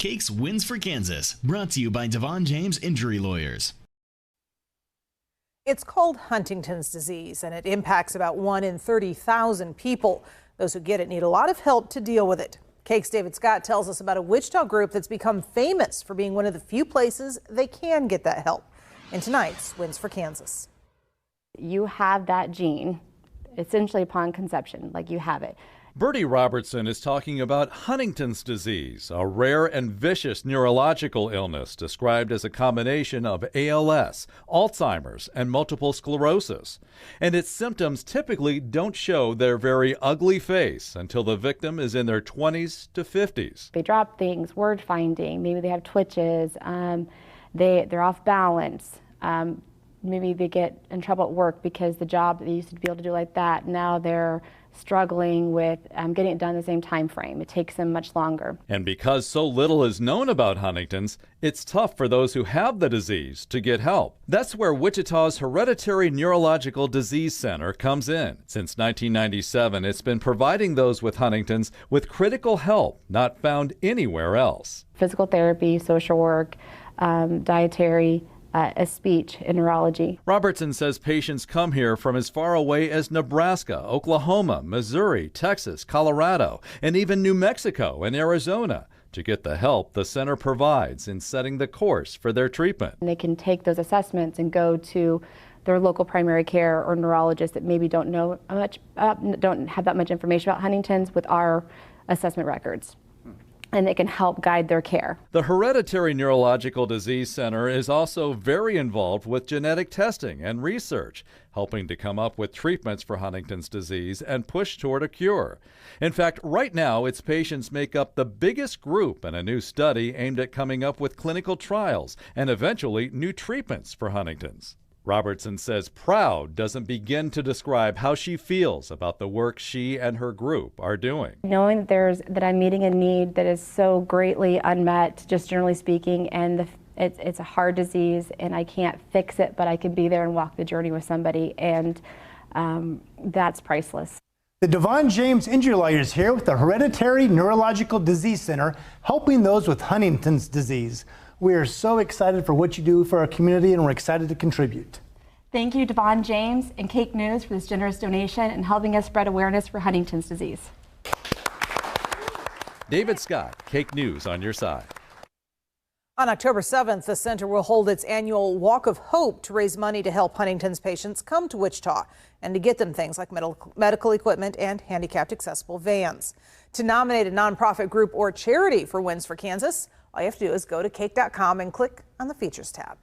Cakes wins for Kansas, brought to you by DeVaughn James Injury Lawyers. It's called Huntington's disease, and it impacts about 1 in 30,000 people. Those who get it need a lot of help to deal with it. Cake's David Scott tells us about a Wichita group that's become famous for being one of the few places they can get that help. In tonight's Wins for Kansas. You have that gene, essentially upon conception, like you have it. Bertie Robertson is talking about Huntington's disease, a rare and vicious neurological illness described as a combination of ALS, Alzheimer's, and multiple sclerosis. And its symptoms typically don't show their very ugly face until the victim is in their 20s to 50s. They drop things, word finding, maybe they have twitches, they're off balance. Maybe they get in trouble at work because the job that they used to be able to do like that, now they're struggling with getting it done in the same time frame. It takes them much longer. And because so little is known about Huntington's, it's tough for those who have the disease to get help. That's where Wichita's Hereditary Neurological Disease Center comes in. Since 1997, it's been providing those with Huntington's with critical help not found anywhere else. Physical therapy, social work, dietary, speech and neurology. Robertson says patients come here from as far away as Nebraska, Oklahoma, Missouri, Texas, Colorado, and even New Mexico and Arizona to get the help the center provides in setting the course for their treatment. And they can take those assessments and go to their local primary care or neurologist that maybe don't have that much information about Huntington's with our assessment records. And they can help guide their care. The Hereditary Neurological Disease Center is also very involved with genetic testing and research, helping to come up with treatments for Huntington's disease and push toward a cure. In fact, right now, its patients make up the biggest group in a new study aimed at coming up with clinical trials and eventually new treatments for Huntington's. Robertson says proud doesn't begin to describe how she feels about the work she and her group are doing. Knowing that I'm meeting a need that is so greatly unmet, just generally speaking, and it's a hard disease and I can't fix it, but I can be there and walk the journey with somebody, and that's priceless. The DeVaughn James Injury Lawyers here with the Hereditary Neurological Disease Center, helping those with Huntington's disease. We are so excited for what you do for our community, and we're excited to contribute. Thank you, DeVaughn James and Cake News, for this generous donation and helping us spread awareness for Huntington's disease. David Scott, Cake News on your side. On October 7th, the center will hold its annual Walk of Hope to raise money to help Huntington's patients come to Wichita and to get them things like medical equipment and handicapped accessible vans. To nominate a nonprofit group or charity for Wins for Kansas, all you have to do is go to cake.com and click on the Features tab.